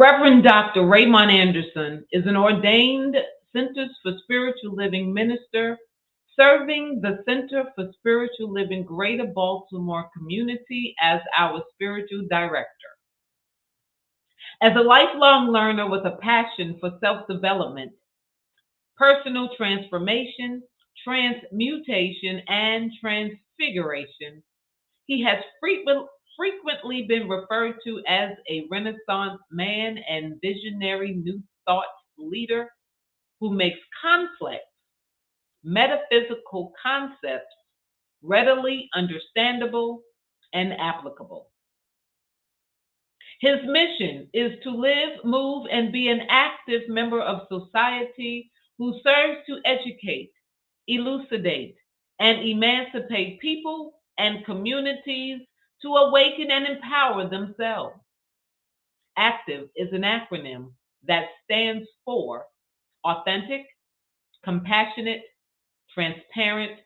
Reverend Dr. Raymont Anderson is an ordained Centers for Spiritual Living minister serving the Center for Spiritual Living Greater Baltimore community as our spiritual director. As a lifelong learner with a passion for self development, personal transformation, transmutation, and transfiguration, he has frequently been referred to as a Renaissance man and visionary New Thought leader who makes complex metaphysical concepts readily understandable and applicable. His mission is to live, move, and be an active member of society who serves to educate, elucidate, and emancipate people and communities to awaken and empower themselves. ACTIVE is an acronym that stands for authentic, compassionate, transparent,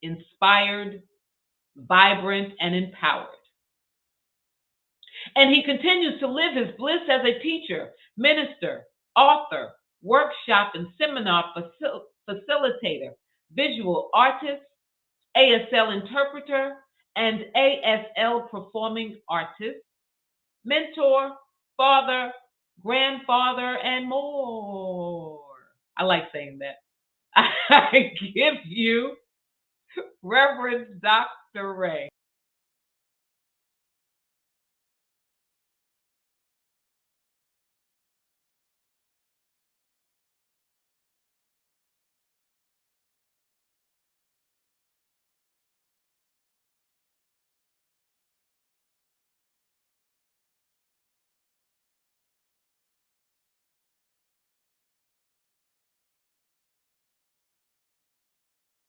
inspired, vibrant, and empowered. And he continues to live his bliss as a teacher, minister, author, workshop and seminar facilitator, visual artist, ASL interpreter, and ASL performing artist, mentor, father, grandfather, and more. I like saying that. I give you Reverend Dr. Ray.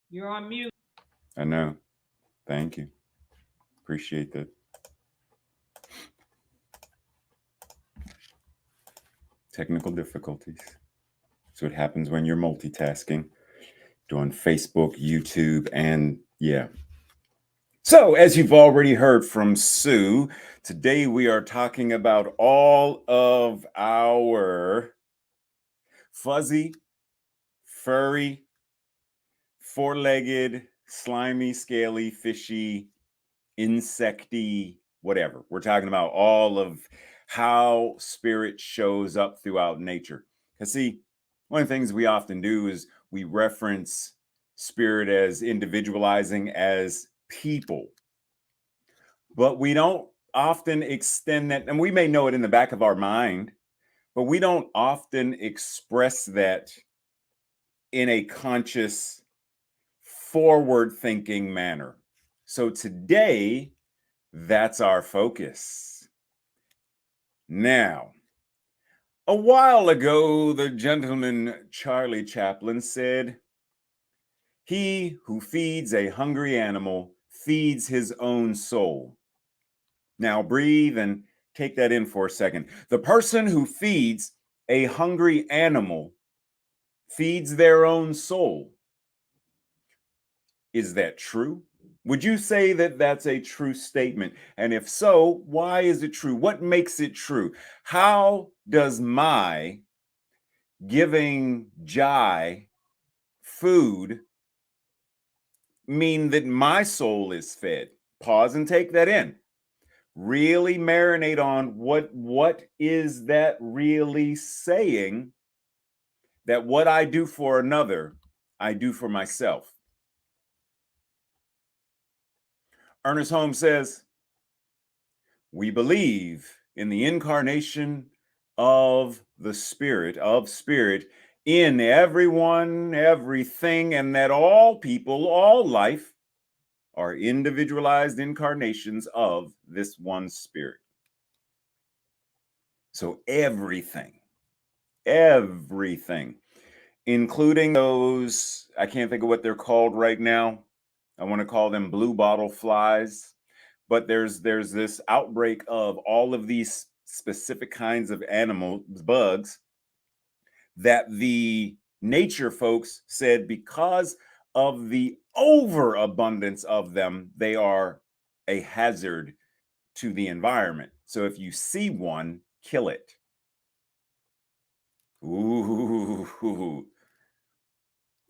You're on mute. I know. Thank you. Appreciate that. Technical difficulties. So it happens when you're multitasking, doing Facebook, YouTube, and yeah. So, as you've already heard from Sue, today we are talking about all of our fuzzy, furry, four-legged, slimy, scaly, fishy, insecty, whatever. We're talking about all of how spirit shows up throughout nature. Because see, one of the things we often do is we reference spirit as individualizing as people, but we don't often extend that, and we may know it in the back of our mind, but we don't often express that in a conscious, forward-thinking manner. So today, that's our focus. Now, a while ago, the gentleman Charlie Chaplin said, "He who feeds a hungry animal feeds his own soul." Now breathe and take that in for a second. The person who feeds a hungry animal feeds their own soul. Is that true? Would you say that that's a true statement? And if so, why is it true? What makes it true? How does my giving Jai food mean that my soul is fed? Pause and take that in. Really marinate on what is that really saying, that what I do for another, I do for myself. Ernest Holmes says, "We believe in the incarnation of the spirit, in everyone, everything, and that all people, all life are individualized incarnations of this one spirit." So everything, including those, I can't think of what they're called right now. I want to call them blue bottle flies. But there's this outbreak of all of these specific kinds of animals, bugs, that the nature folks said because of the overabundance of them, they are a hazard to the environment. So if you see one, kill it. Ooh.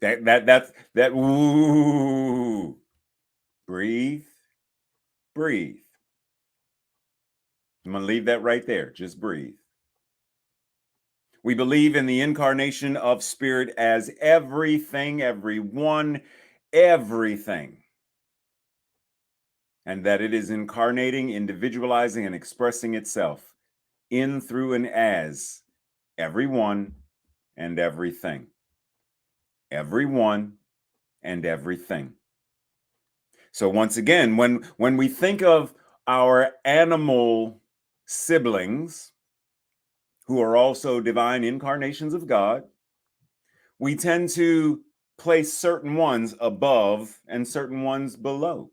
That ooh. Breathe. Breathe. I'm going to leave that right there. Just breathe. We believe in the incarnation of spirit as everything, everyone, everything. And that it is incarnating, individualizing, and expressing itself in, through, and as everyone and everything. Everyone and everything. So once again, when we think of our animal siblings, who are also divine incarnations of God, we tend to place certain ones above and certain ones below.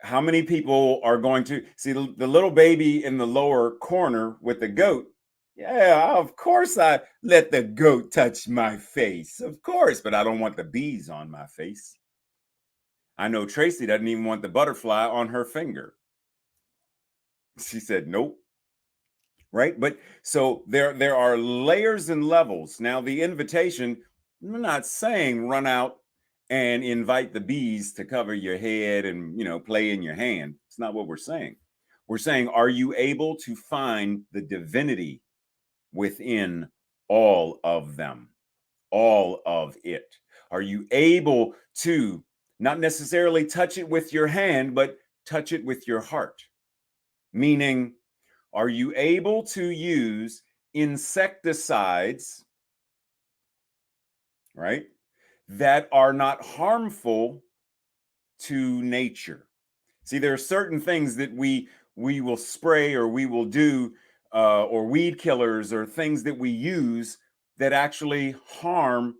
How many people are going to see the little baby in the lower corner with the goat? Yeah, of course I let the goat touch my face. Of course, but I don't want the bees on my face. I know Tracy doesn't even want the butterfly on her finger. She said, nope. Right? But so there are layers and levels. Now, the invitation, I'm not saying run out and invite the bees to cover your head and, play in your hand. It's not what we're saying. We're saying, are you able to find the divinity within all of them, all of it? Are you able to not necessarily touch it with your hand, but touch it with your heart? Meaning, are you able to use insecticides, right, that are not harmful to nature? See, there are certain things that we will spray or we will do, or weed killers or things that we use that actually harm.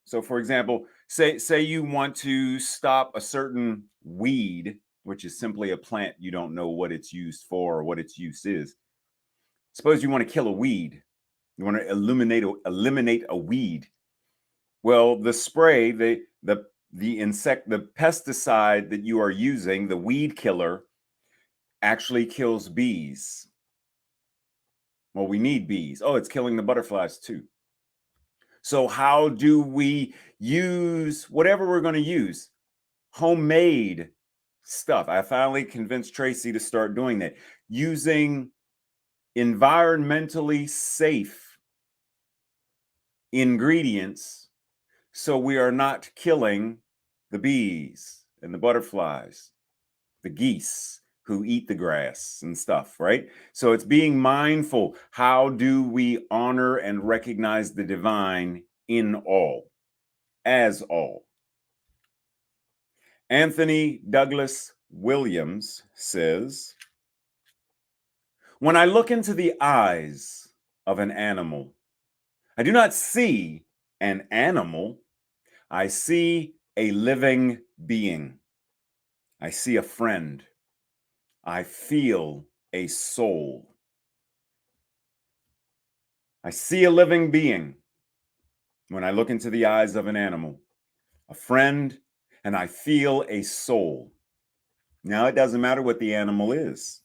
So, for example, say you want to stop a certain weed, which is simply a plant you don't know what it's used for or what its use is. Suppose you want to kill a weed. You want to eliminate a weed. Well, the spray, the pesticide that you are using, the weed killer, actually kills bees. Well, we need bees. Oh, it's killing the butterflies too. So how do we use whatever we're going to use? Homemade stuff. I finally convinced Tracy to start doing that, using environmentally safe ingredients, so we are not killing the bees and the butterflies, the geese who eat the grass and stuff, right? So it's being mindful. How do we honor and recognize the divine in all, as all? Anthony Douglas Williams says, when I look into the eyes of an animal, I do not see an animal. I see a living being. I see a friend. I feel a soul. I see a living being when I look into the eyes of an animal, a friend, and I feel a soul. Now, it doesn't matter what the animal is.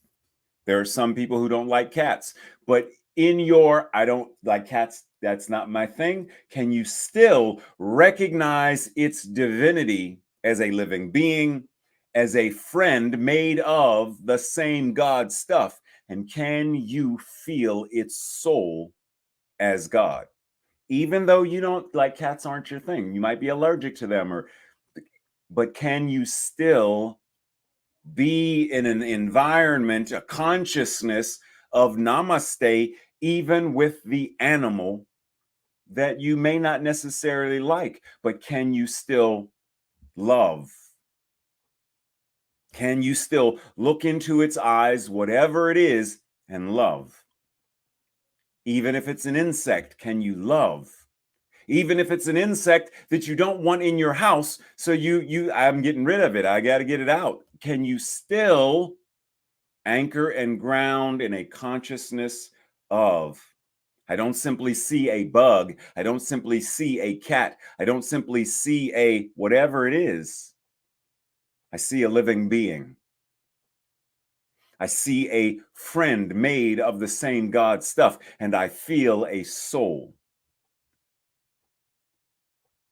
There are some people who don't like cats, but in your, I don't like cats, that's not my thing, can you still recognize its divinity as a living being, as a friend made of the same God stuff? And can you feel its soul as God? Even though you don't like cats, aren't your thing, you might be allergic to them, but can you still be in an environment, a consciousness of namaste, even with the animal that you may not necessarily like, but can you still love? Can you still look into its eyes, whatever it is, and love? Even if it's an insect, can you love? Even if it's an insect that you don't want in your house, so I'm getting rid of it, I got to get it out. Can you still anchor and ground in a consciousness of, I don't simply see a bug, I don't simply see a cat, I don't simply see a whatever it is, I see a living being. I see a friend made of the same God stuff, and I feel a soul.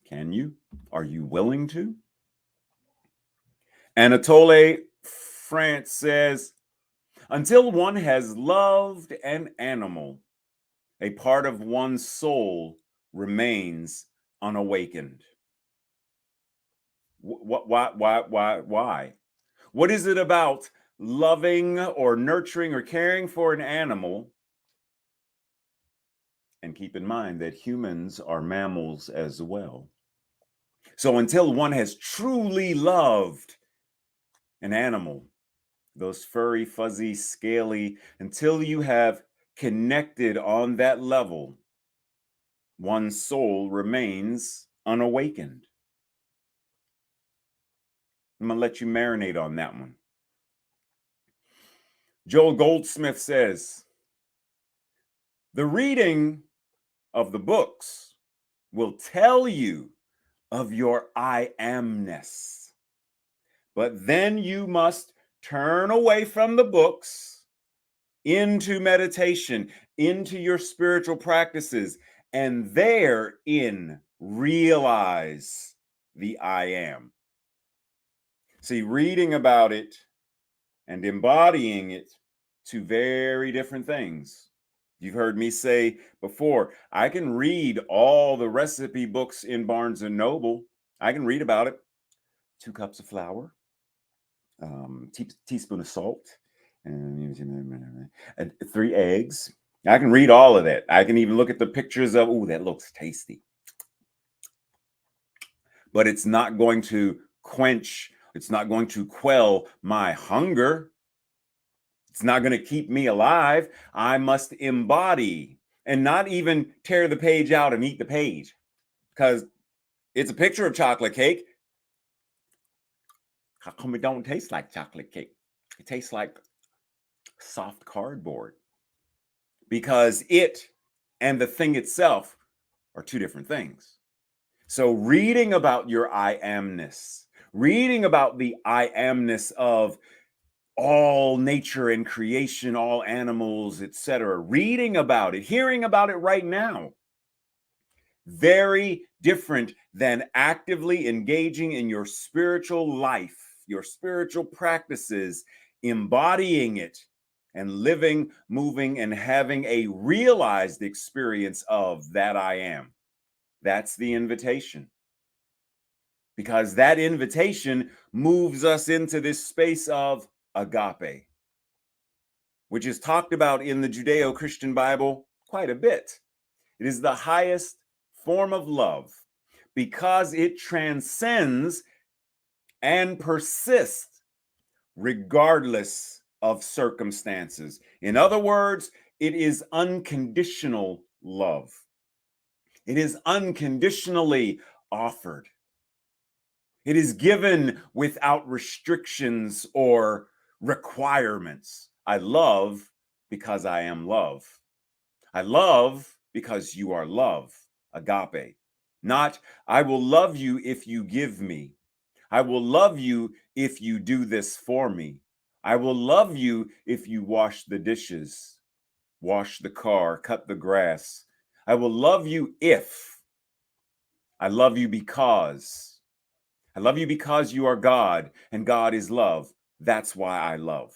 Can you? Are you willing to? Anatole France says, until one has loved an animal, a part of one's soul remains unawakened. Why? What is it about loving or nurturing or caring for an animal? And keep in mind that humans are mammals as well. So until one has truly loved an animal, those furry, fuzzy, scaly, until you have connected on that level, one's soul remains unawakened. I'm going to let you marinate on that one. Joel Goldsmith says, the reading of the books will tell you of your I amness. But then you must turn away from the books into meditation, into your spiritual practices, and therein realize the I am. See, reading about it and embodying it, two very different things. You've heard me say before, I can read all the recipe books in Barnes and Noble. I can read about it. 2 cups of flour, teaspoon of salt, and 3 eggs. I can read all of that. I can even look at the pictures of, oh, that looks tasty. But it's not going to quench, it's not going to quell my hunger. It's not going to keep me alive. I must embody and not even tear the page out and eat the page, because it's a picture of chocolate cake. How come it don't taste like chocolate cake? It tastes like soft cardboard, because it and the thing itself are 2 different things. So reading about your I amness, reading about the I amness of all nature and creation, all animals, etc., reading about it, hearing about it right now, very different than actively engaging in your spiritual life, your spiritual practices, embodying it, and living, moving, and having a realized experience of that I am. That's the invitation. Because that invitation moves us into this space of agape, which is talked about in the Judeo-Christian Bible quite a bit. It is the highest form of love because it transcends and persists regardless of circumstances. In other words, it is unconditional love. It is unconditionally offered. It is given without restrictions or requirements. I love because I am love. I love because you are love, agape. Not, I will love you if you give me. I will love you if you do this for me. I will love you if you wash the dishes, wash the car, cut the grass. I will love you if. I love you because. I love you because you are God and God is love. That's why I love.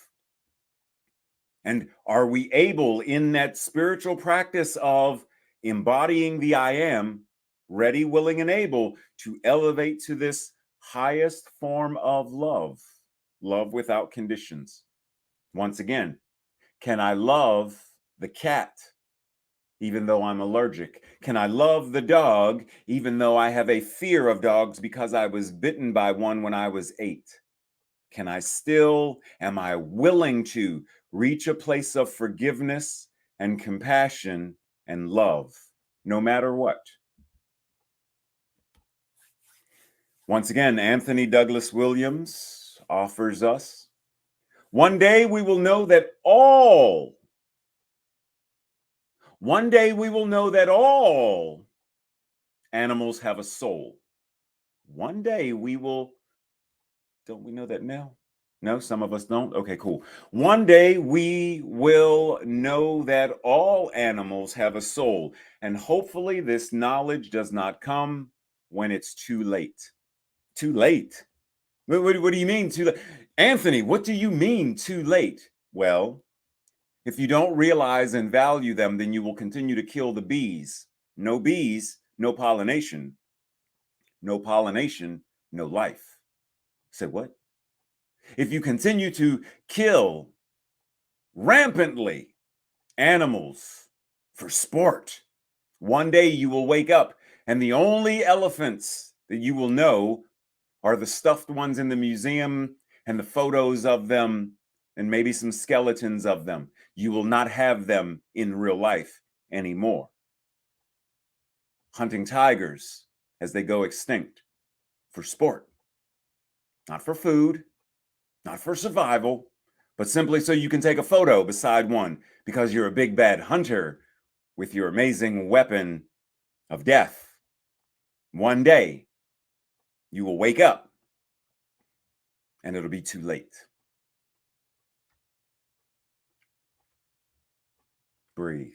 And are we able in that spiritual practice of embodying the I am, ready, willing, and able to elevate to this highest form of love, love without conditions? Once again, can I love the cat even though I'm allergic? Can I love the dog even though I have a fear of dogs because I was bitten by one when I was 8? Can I still, am I willing to reach a place of forgiveness and compassion and love, no matter what? Once again, Anthony Douglas Williams offers us, one day we will know that all animals have a soul. One day we will, don't we know that now? No, some of us don't. Okay, cool. One day we will know that all animals have a soul, and hopefully this knowledge does not come when it's too late. Too late? What do you mean too late? Anthony, what do you mean too late? Well, if you don't realize and value them, then you will continue to kill the bees. No bees, no pollination. No pollination, no life. Say what? If you continue to kill rampantly animals for sport, one day you will wake up and the only elephants that you will know are the stuffed ones in the museum and the photos of them and maybe some skeletons of them. You will not have them in real life anymore. Hunting tigers as they go extinct for sport, not for food, not for survival, but simply so you can take a photo beside one because you're a big bad hunter with your amazing weapon of death. One day you will wake up and it'll be too late. Breathe.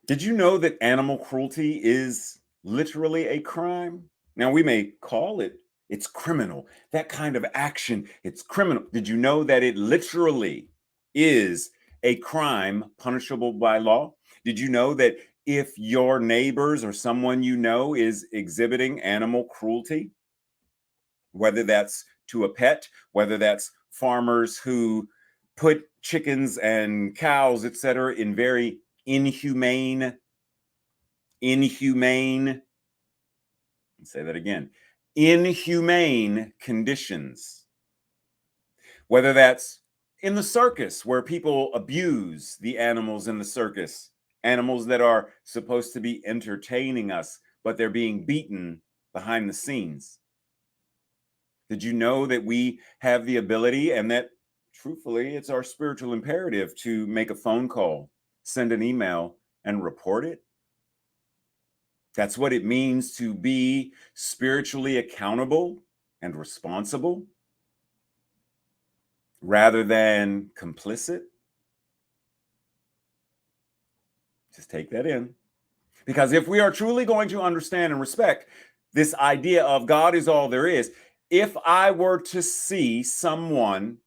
Did you know that animal cruelty is literally a crime? Now, we may call it's criminal. That kind of action, it's criminal. Did you know that it literally is a crime punishable by law? Did you know that if your neighbors or someone you know is exhibiting animal cruelty, whether that's to a pet, whether that's farmers who put chickens and cows, etc., in very inhumane, say that again, inhumane conditions, whether that's in the circus where people abuse the animals in the circus, animals that are supposed to be entertaining us, but they're being beaten behind the scenes. Did you know that we have the ability, and that truthfully, it's our spiritual imperative to make a phone call, send an email, and report it? That's what it means to be spiritually accountable and responsible rather than complicit. Just take that in. Because if we are truly going to understand and respect this idea of God is all there is, if I were to see someone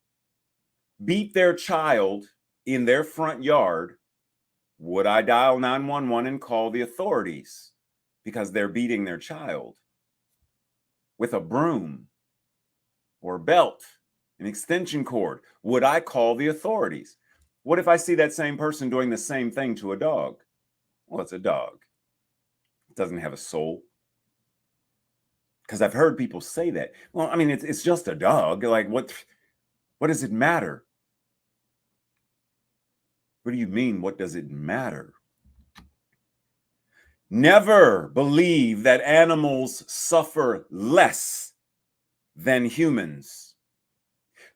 beat their child in their front yard, would I dial 911 and call the authorities because they're beating their child with a broom or a belt, an extension cord? Would I call the authorities? What if I see that same person doing the same thing to a dog? Well, it's a dog. It doesn't have a soul. Because I've heard people say that. Well, I mean, it's just a dog. Like, what does it matter? What do you mean, what does it matter? Never believe that animals suffer less than humans.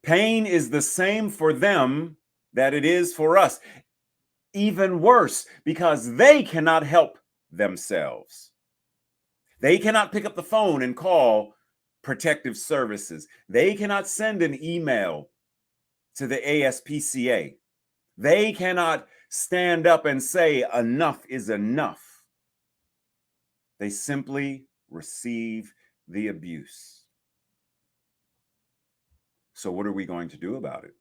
Pain is the same for them that it is for us. Even worse, because they cannot help themselves. They cannot pick up the phone and call protective services. They cannot send an email to the ASPCA. They cannot stand up and say enough is enough. They simply receive the abuse. So what are we going to do about it?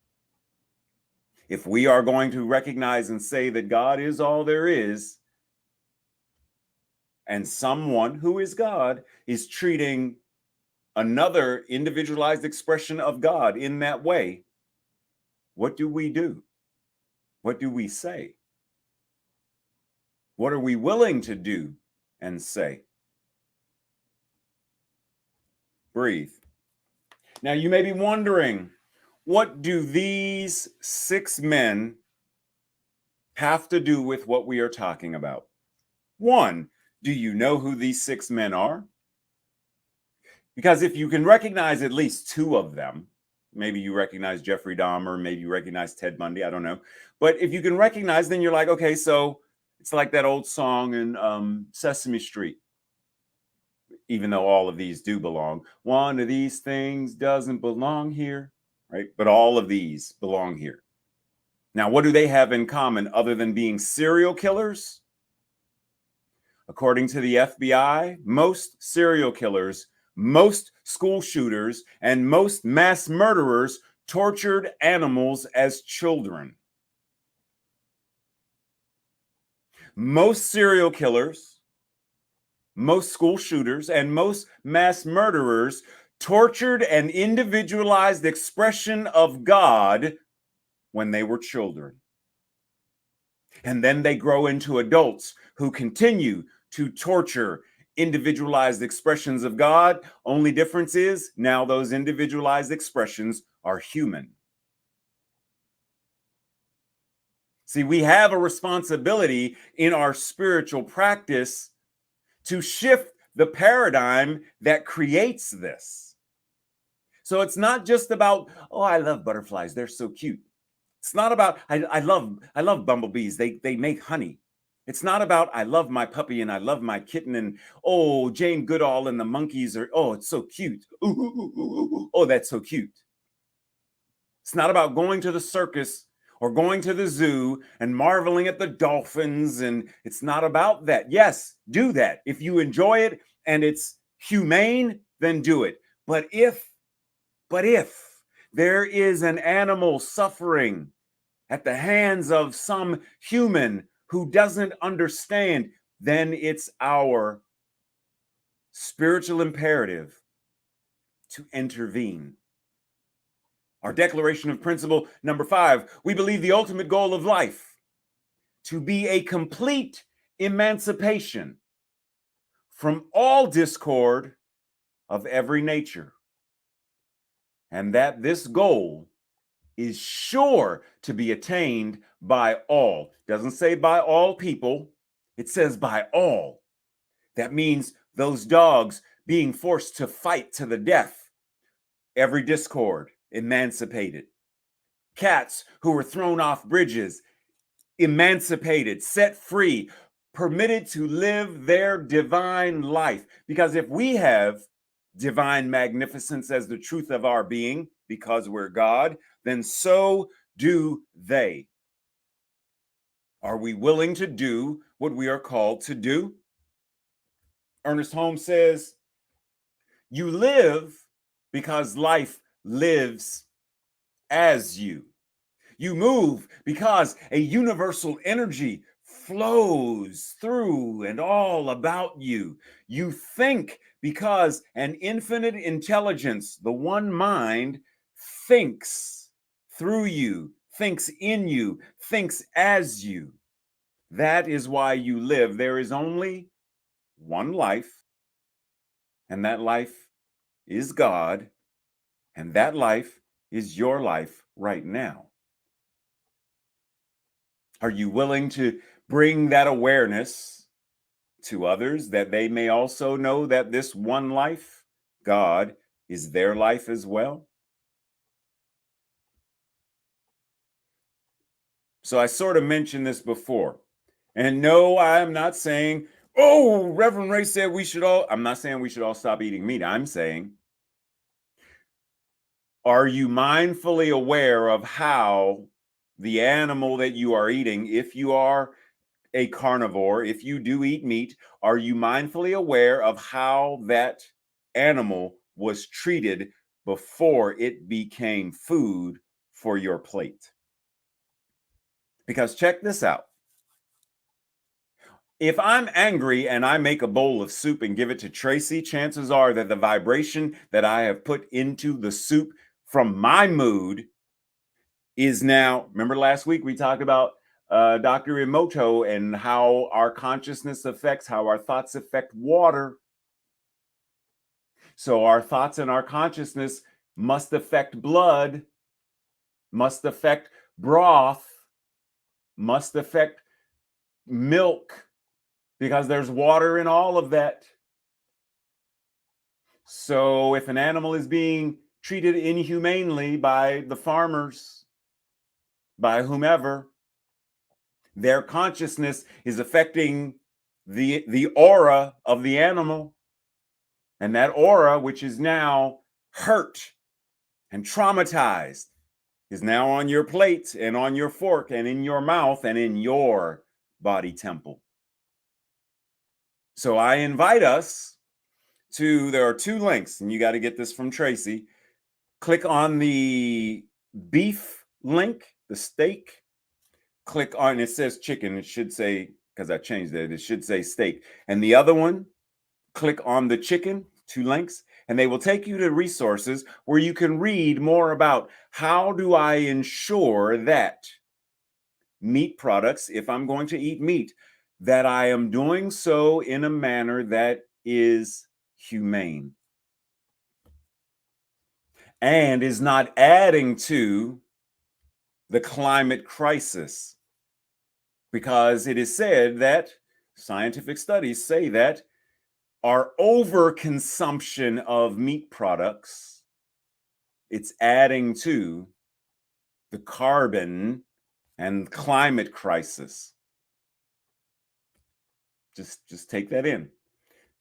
If we are going to recognize and say that God is all there is, and someone who is God is treating another individualized expression of God in that way, what do we do? What do we say? What are we willing to do and say? Breathe. Now, you may be wondering, what do these 6 men have to do with what we are talking about? 1, do you know who these 6 men are? Because if you can recognize at least 2 of them, maybe you recognize Jeffrey Dahmer, maybe you recognize Ted Bundy, I don't know. But if you can recognize, then you're like, okay, so it's like that old song in Sesame Street. even though all of these do belong. One of these things doesn't belong here, right? But all of these belong here. Now, what do they have in common other than being serial killers? According to the FBI, most serial killers, most school shooters, and most mass murderers tortured animals as children. Most serial killers, most school shooters, and most mass murderers tortured an individualized expression of God when they were children. And then they grow into adults who continue to torture individualized expressions of God. Only difference is now those individualized expressions are human. See, we have a responsibility in our spiritual practice to shift the paradigm that creates this. So it's not just about, oh, I love butterflies, they're so cute. It's not about I love bumblebees. They make honey. It's not about I love my puppy and I love my kitten and oh, Jane Goodall and the monkeys are, oh, it's so cute. Ooh, ooh, ooh, ooh, oh, that's so cute. It's not about going to the circus or going to the zoo and marveling at the dolphins, and it's not about that. Yes, do that. If you enjoy it and it's humane, then do it. But if there is an animal suffering at the hands of some human who doesn't understand, then it's our spiritual imperative to intervene. Our declaration of principle number 5, we believe the ultimate goal of life to be a complete emancipation from all discord of every nature, and that this goal is sure to be attained by all. Doesn't say by all people, it says by all. That means those dogs being forced to fight to the death, every discord emancipated. Cats who were thrown off bridges, emancipated, set free, permitted to live their divine life. Because if we have divine magnificence as the truth of our being, because we're God, then so do they. Are we willing to do what we are called to do? Ernest Holmes says, you live because life lives as you. You move because a universal energy flows through and all about you. You think because an infinite intelligence, the one mind, thinks through you, thinks in you, thinks as you. That is why you live. There is only one life, and that life is God, and that life is your life right now. Are you willing to bring that awareness to others that they may also know that this one life, God, is their life as well? So I sort of mentioned this before. And no, I'm not saying, oh, Reverend Ray said I'm not saying we should all stop eating meat. I'm saying, are you mindfully aware of how the animal that you are eating, if you are a carnivore, if you do eat meat, are you mindfully aware of how that animal was treated before it became food for your plate? Because check this out. If I'm angry and I make a bowl of soup and give it to Tracy, chances are that the vibration that I have put into the soup from my mood is now, remember last week we talked about Dr. Emoto and how our consciousness affects, how our thoughts affect water. So our thoughts and our consciousness must affect blood, must affect broth, must affect milk, because there's water in all of that. So if an animal is being treated inhumanely by the farmers, by whomever, their consciousness is affecting the aura of the animal. And that aura, which is now hurt and traumatized, is now on your plate and on your fork and in your mouth and in your body temple. So I invite us to, there are 2 links, and you got to get this from Tracy. Click on the beef link, the steak. Click on, it says chicken. It should say, because I changed it, it should say steak. And the other one, click on the chicken, 2 links, and they will take you to resources where you can read more about how do I ensure that meat products, if I'm going to eat meat, that I am doing so in a manner that is humane and is not adding to the climate crisis. Because it is said that scientific studies say that our overconsumption of meat products, it's adding to the carbon and climate crisis. Just take that in.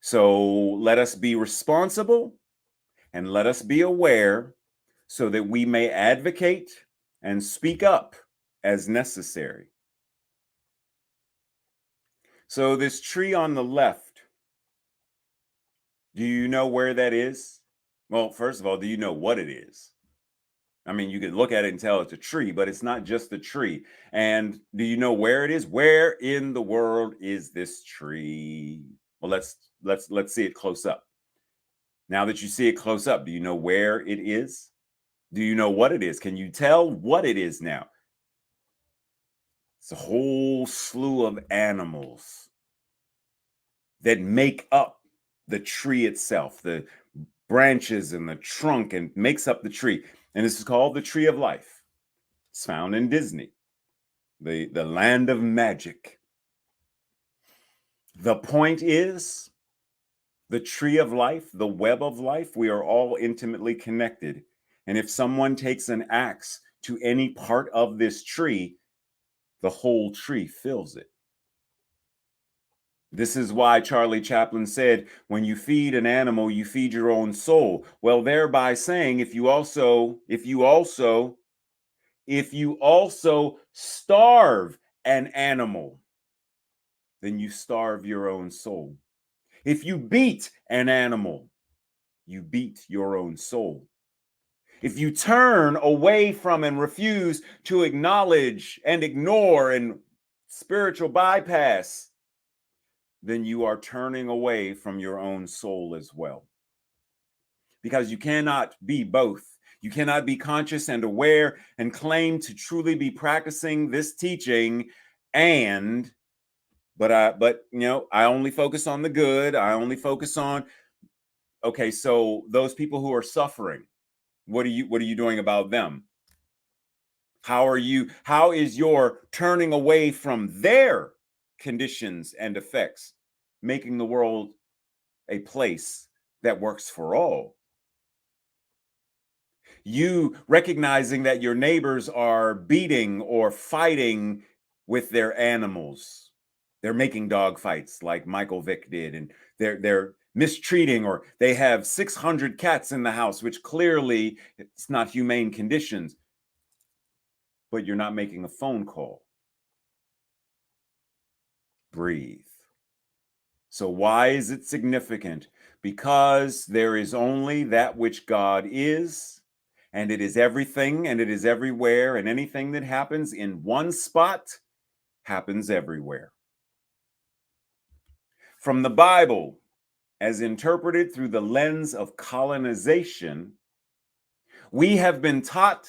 So let us be responsible and let us be aware so that we may advocate and speak up as necessary. So this tree on the left, do you know where that is? Well, first of all, do you know what it is? I mean, you could look at it and tell it's a tree, but it's not just a tree. And do you know where it is? Where in the world is this tree? Well, let's see it close up. Now that you see it close up, do you know where it is? Do you know what it is? Can you tell what it is now? It's a whole slew of animals that make up the tree itself, the branches and the trunk, and makes up the tree. And this is called the Tree of Life. It's found in Disney, the land of magic. The point is, the tree of life, the web of life, we are all intimately connected. And if someone takes an axe to any part of this tree, the whole tree feels it. This is why Charlie Chaplin said, when you feed an animal, you feed your own soul. Well, thereby saying, if you also starve an animal, then you starve your own soul. If you beat an animal, you beat your own soul. If you turn away from and refuse to acknowledge and ignore and spiritual bypass, then you are turning away from your own soul as well. Because you cannot be both. You cannot be conscious and aware and claim to truly be practicing this teaching but you know, I only focus on the good. I only focus on, okay, so those people who are suffering, what are you doing about them? How is your turning away from their conditions and effects making the world a place that works for all? You recognizing that your neighbors are beating or fighting with their animals. They're making dog fights like Michael Vick did, and they're mistreating, or they have 600 cats in the house, which clearly it's not humane conditions, but you're not making a phone call. Breathe. So why is it significant? Because there is only that which God is, and it is everything, and it is everywhere, and anything that happens in one spot happens everywhere. From the Bible, as interpreted through the lens of colonization, we have been taught,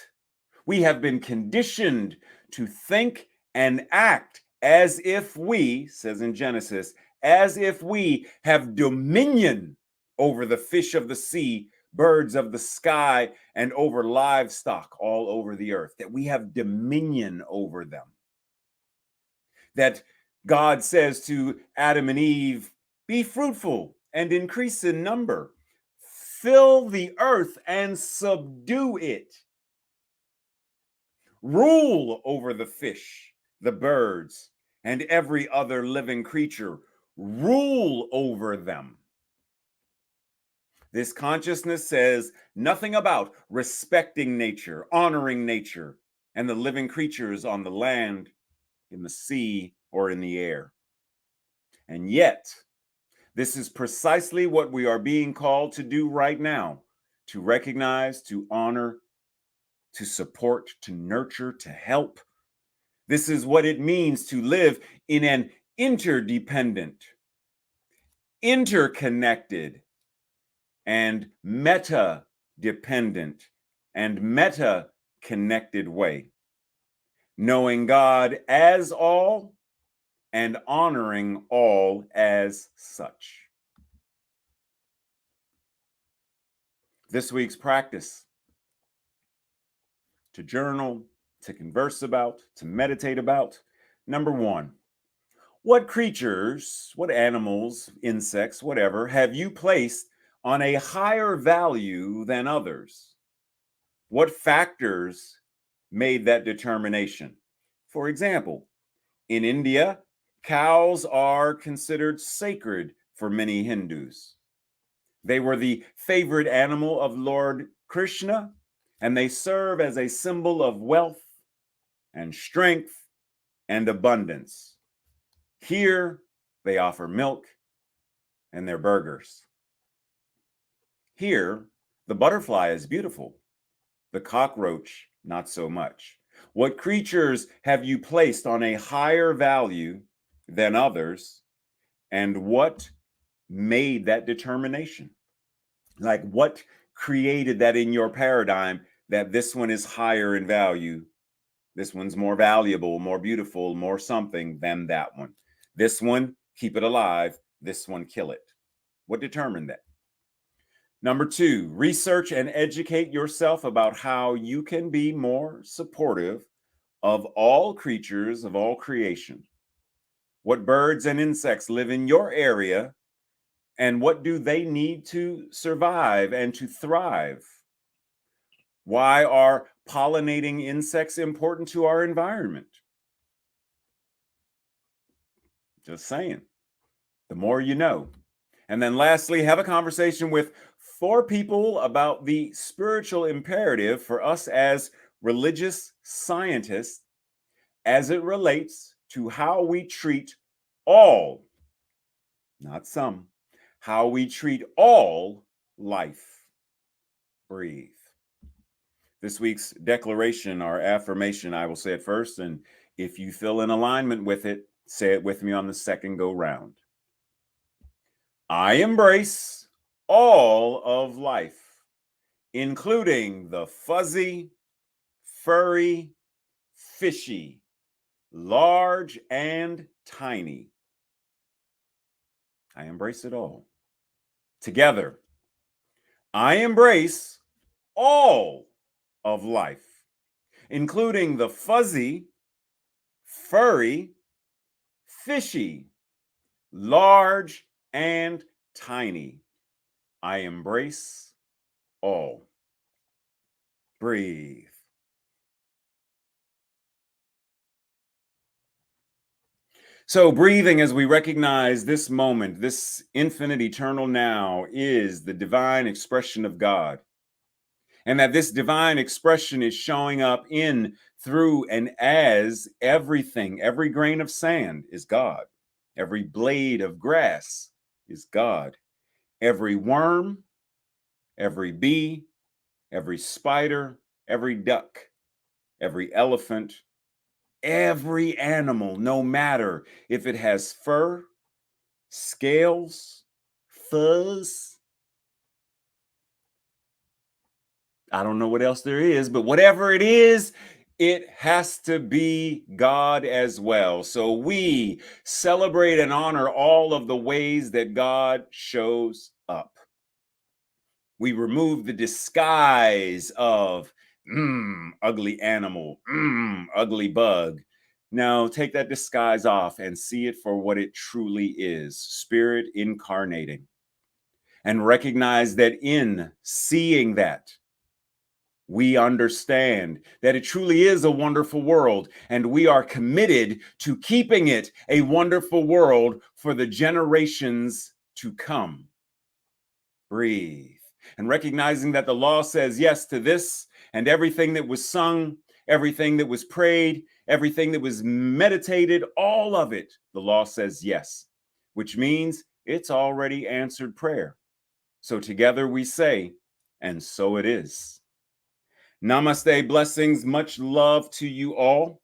we have been conditioned to think and act as if we, says in Genesis, as if we have dominion over the fish of the sea, birds of the sky, and over livestock all over the earth, that we have dominion over them. That God says to Adam and Eve, be fruitful and increase in number, fill the earth and subdue it. Rule over the fish, the birds, and every other living creature. Rule over them. This consciousness says nothing about respecting nature, honoring nature, and the living creatures on the land, in the sea, or in the air. And yet, this is precisely what we are being called to do right now, to recognize, to honor, to support, to nurture, to help. This is what it means to live in an interdependent, interconnected, and meta-dependent and meta-connected way, knowing God as all and honoring all as such. This week's practice: to journal, to converse about, to meditate about. Number one, what creatures, what animals, insects, whatever, have you placed on a higher value than others? What factors made that determination? For example, in India, cows are considered sacred for many Hindus. They were the favorite animal of Lord Krishna, and they serve as a symbol of wealth and strength and abundance. Here, they offer milk and their burgers. Here, the butterfly is beautiful, the cockroach, not so much. What creatures have you placed on a higher value than others, and what made that determination? Like, what created that in your paradigm that this one is higher in value, this one's more valuable, more beautiful, more something than that one? This one, keep it alive. This one, kill it. What determined that? Number two, research and educate yourself about how you can be more supportive of all creatures, of all creation. What birds and insects live in your area, and what do they need to survive and to thrive? Why are pollinating insects important to our environment? Just saying. The more you know. And then lastly, have a conversation with 4 people about the spiritual imperative for us as religious scientists as it relates to how we treat all, not some, how we treat all life. Breathe. This week's declaration, our affirmation, I will say it first, and if you feel in alignment with it, say it with me on the second go round. I embrace all of life, including the fuzzy, furry, fishy, large, and tiny. I embrace it all. Together, I embrace all of life, including the fuzzy, furry, fishy, large, and tiny. I embrace all. Breathe. So breathing, as we recognize this moment, this infinite eternal now is the divine expression of God. And that this divine expression is showing up in, through, and as everything. Every grain of sand is God. Every blade of grass is God. Every worm, every bee, every spider, every duck, every elephant, every animal, no matter if it has fur, scales, fuzz, I don't know what else there is, but whatever it is, it has to be God as well. So we celebrate and honor all of the ways that God shows up. We remove the disguise of ugly animal, ugly bug. Now take that disguise off and see it for what it truly is, spirit incarnating. And recognize that in seeing that, we understand that it truly is a wonderful world, and we are committed to keeping it a wonderful world for the generations to come. Breathe. And recognizing that the law says yes to this, and everything that was sung, everything that was prayed, everything that was meditated, all of it, the law says yes, which means it's already answered prayer. So together we say, and so it is. Namaste, blessings, much love to you all.